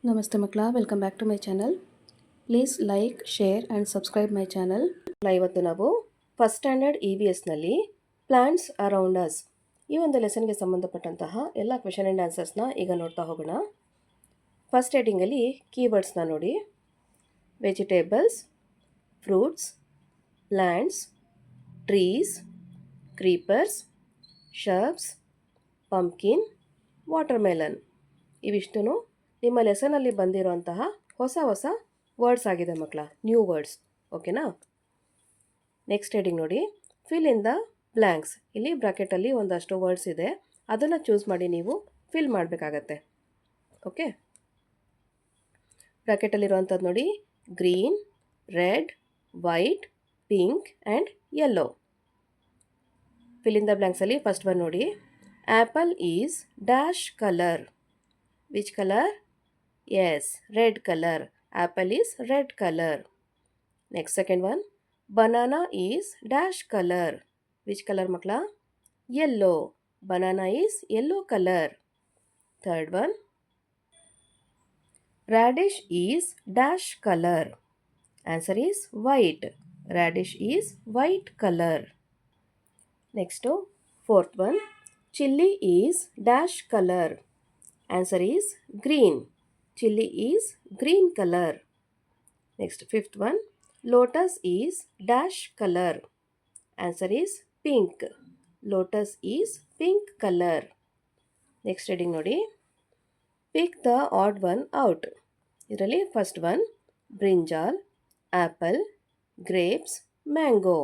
ನಮಸ್ತೆ ಮಕ್ಕಳ, welcome back to my channel. Please like, share and subscribe my channel. ಇವತ್ತು ನಾವು ಫಸ್ಟ್ ಸ್ಟ್ಯಾಂಡರ್ಡ್ EVSನಲ್ಲಿ ಪ್ಲಾಂಟ್ಸ್ ಅರೌಂಡ್ ಅಸ್ ಈ ಒಂದು ಲೆಸನ್ಗೆ ಸಂಬಂಧಪಟ್ಟಂತಹ ಎಲ್ಲ ಕ್ವೆಶನ್ ಆ್ಯಂಡ್ ಆನ್ಸರ್ಸ್ನ ಈಗ ನೋಡ್ತಾ ಹೋಗೋಣ. ಫಸ್ಟ್ ಹೆಡಿಂಗಲ್ಲಿ ಕೀವರ್ಡ್ಸ್ನ ನೋಡಿ. Vegetables, fruits, plants, trees, creepers, shrubs, pumpkin, watermelon. ಇವಿಷ್ಟು ನಿಮ್ಮ ಲೆಸನಲ್ಲಿ ಬಂದಿರುವಂತಹ ಹೊಸ ವರ್ಡ್ಸ್ ಆಗಿದೆ ಮಕ್ಕಳ, ನ್ಯೂ ವರ್ಡ್ಸ್. ಓಕೆನಾ? ನೆಕ್ಸ್ಟ್ ಹೆಡಿಂಗ್ ನೋಡಿ, ಫಿಲ್ ಇನ್ ದ ಬ್ಲ್ಯಾಂಕ್ಸ್. ಇಲ್ಲಿ ಬ್ರಾಕೆಟಲ್ಲಿ ಒಂದಷ್ಟು ವರ್ಡ್ಸ್ ಇದೆ, ಅದನ್ನು ಚೂಸ್ ಮಾಡಿ ನೀವು ಫಿಲ್ ಮಾಡಬೇಕಾಗತ್ತೆ. ಓಕೆ, ಬ್ರಾಕೆಟಲ್ಲಿರುವಂಥದ್ದು ನೋಡಿ, green, red, white, pink and yellow. Fill in the ಬ್ಲ್ಯಾಂಕ್ಸಲ್ಲಿ ಫಸ್ಟ್ ಒನ್ ನೋಡಿ, apple is dash colour. Which colour? Yes, red color. Apple is red color. Next, second one. Banana is dash color. Which color makla? Yellow. Banana is yellow color. Third one. Radish is dash color. Answer is white. Radish is white color. Next, fourth one. Chilli is dash color. Answer is green. Chilli is green color. Next, fifth one. Lotus is dash color. Answer is pink. Lotus is pink color. Next heading ನೋಡಿ, pick the odd one out. ಇದರಲ್ಲಿ first one brinjal, apple, grapes, mango.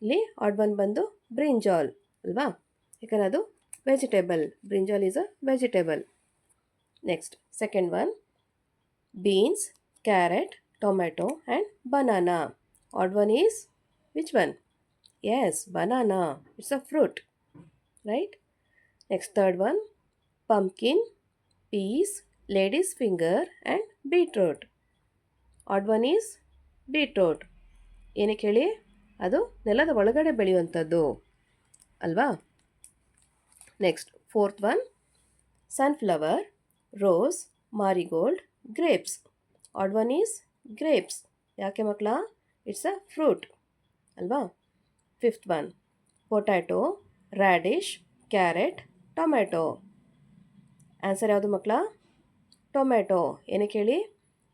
ಇಲ್ಲಿ add one ಬಂದು brinjal ಅಲ್ವಾ, ಯಾಕಂದರೆ ಅದು vegetable. Brinjal is a vegetable. Next, second one, beans, carrot, tomato and banana. Odd one is which one? Yes, banana. It's a fruit, right? Next, third one, pumpkin, peas, lady's finger and beetroot. Odd one is beetroot. ಏನಕ್ಕೆ ಹೇಳಿ? ಅದು ನೆಲದ ಒಳಗಡೆ ಬೆಳೆಯುವಂಥದ್ದು ಅಲ್ವಾ. Next, fourth one, sunflower, rose, marigold, grapes. Odd one is grapes. ಯಾಕೆ ಮಕ್ಕಳ? It's a fruit ಅಲ್ವಾ. Fifth one, potato, radish, carrot, tomato. Answer ಯಾವುದು ಮಕ್ಕಳ? ಟೊಮ್ಯಾಟೊ. ಏನಕ್ಕೆ ಹೇಳಿ?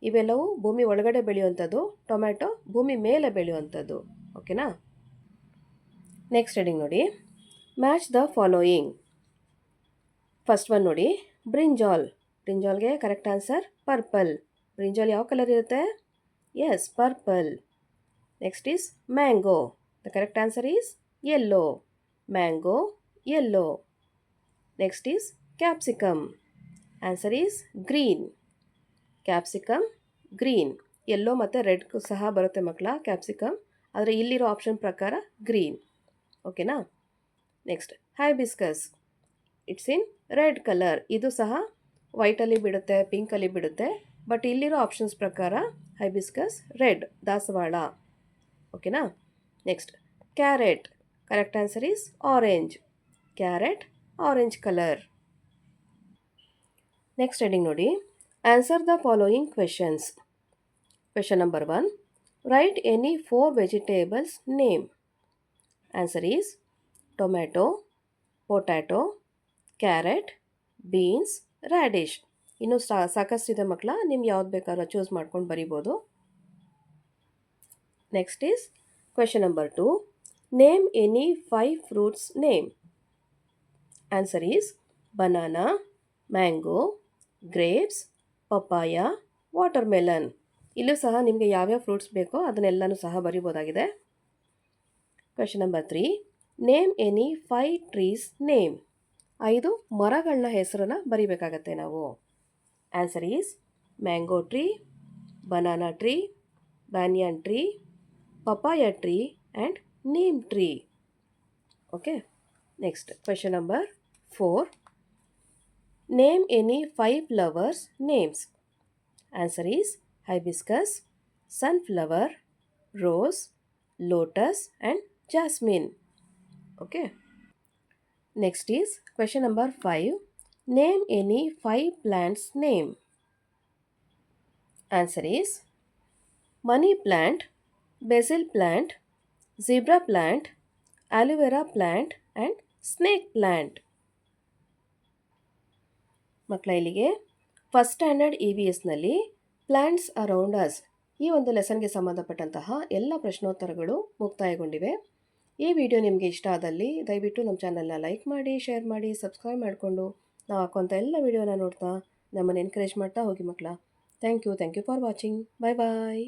ಇವೆಲ್ಲವೂ ಭೂಮಿ ಒಳಗಡೆ ಬೆಳೆಯುವಂಥದ್ದು, ಟೊಮ್ಯಾಟೊ ಭೂಮಿ ಮೇಲೆ ಬೆಳೆಯುವಂಥದ್ದು. ಓಕೆನಾ? ನೆಕ್ಸ್ಟ್ ಹೆಡಿಂಗ್ ನೋಡಿ, match the following. First one ನೋಡಿ, ಬ್ರಿಂಜಾಲ್. ಬ್ರಿಂಜಾಲ್ಗೆ ಕರೆಕ್ಟ್ ಆನ್ಸರ್ ಪರ್ಪಲ್. ಬ್ರಿಂಜಾಲ್ ಯಾವ ಕಲರ್ ಇರುತ್ತೆ? Yes, purple. Next is mango. The correct answer is yellow. Mango, yellow. Next is capsicum. Answer is green. Capsicum, green. Yellow ಮತ್ತು red ಸಹ ಬರುತ್ತೆ ಮಕ್ಕಳ capsicum, ಆದರೆ ಇಲ್ಲಿರೋ ಆಪ್ಷನ್ ಪ್ರಕಾರ ಗ್ರೀನ್. ಓಕೆನಾ? Next, hibiscus. It's in red colour. ಇದು ಸಹ ವೈಟಲ್ಲಿ ಬಿಡುತ್ತೆ, ಪಿಂಕಲ್ಲಿ ಬಿಡುತ್ತೆ, ಬಟ್ ಇಲ್ಲಿರೋ ಆಪ್ಷನ್ಸ್ ಪ್ರಕಾರ ಹೈಬಿಸ್ಕಸ್ ರೆಡ್, ದಾಸವಾಳ. ಓಕೆನಾ? Next, carrot. Correct answer is orange. Carrot, orange colour. Next heading ನೋಡಿ, answer the following questions. Question number 1, write any 4 vegetables name. Answer is tomato, potato, carrot, beans, radish. ಇನ್ನೂ ಸಾಕಷ್ಟಿದೆ ಮಕ್ಕಳ, ನಿಮ್ಗೆ ಯಾವ್ದು ಬೇಕಾದ್ರೂ ಚೂಸ್ ಮಾಡ್ಕೊಂಡು ಬರಿಬೋದು. Next is question number 2, name any 5 fruits name. Answer is banana, mango, grapes, papaya, watermelon. ಇಲ್ಲೂ ಸಹ ನಿಮಗೆ ಯಾವ್ಯಾವ ಫ್ರೂಟ್ಸ್ ಬೇಕೋ ಅದನ್ನೆಲ್ಲನೂ ಸಹ ಬರಿಬೋದಾಗಿದೆ. Question number 3, name any 5 trees name. 5 ಮರಗಳನ್ನ ಹೆಸರನ್ನು ಬರಿಬೇಕಾಗತ್ತೆ ನಾವು. Answer is mango tree, banana tree, banyan tree, papaya tree and neem tree. Okay. Next question number 4, name any 5 flowers names. Answer is hibiscus, sunflower, rose, lotus and jasmine. Okay. Next is question number 5. Name any 5 plants name. Answer is money plant, basil plant, zebra plant, aloe vera plant and snake plant. ಮಕ್ಕಳ ಇಲ್ಲಿಗೆ first standard E V ಎಸ್ನಲ್ಲಿ plants around us ಈ ಒಂದು ಲೆಸನ್ಗೆ ಸಂಬಂಧಪಟ್ಟಂತಹ ಎಲ್ಲ ಪ್ರಶ್ನೋತ್ತರಗಳು ಮುಕ್ತಾಯಗೊಂಡಿವೆ. ಈ video ನಿಮಗೆ ಇಷ್ಟ ಆದಲ್ಲಿ ದಯವಿಟ್ಟು ನಮ್ಮ ಚಾನಲ್ನ ಲೈಕ್ ಮಾಡಿ, ಶೇರ್ ಮಾಡಿ, ಸಬ್ಸ್ಕ್ರೈಬ್ ಮಾಡಿಕೊಂಡು ನಾವು ಹಾಕುವಂಥ ಎಲ್ಲ ವಿಡಿಯೋನ ನೋಡ್ತಾ ನಮ್ಮನ್ನು ಎನ್ಕರೇಜ್ ಮಾಡ್ತಾ ಹೋಗಿ ಮಕ್ಕಳ. Thank you for watching. Bye bye.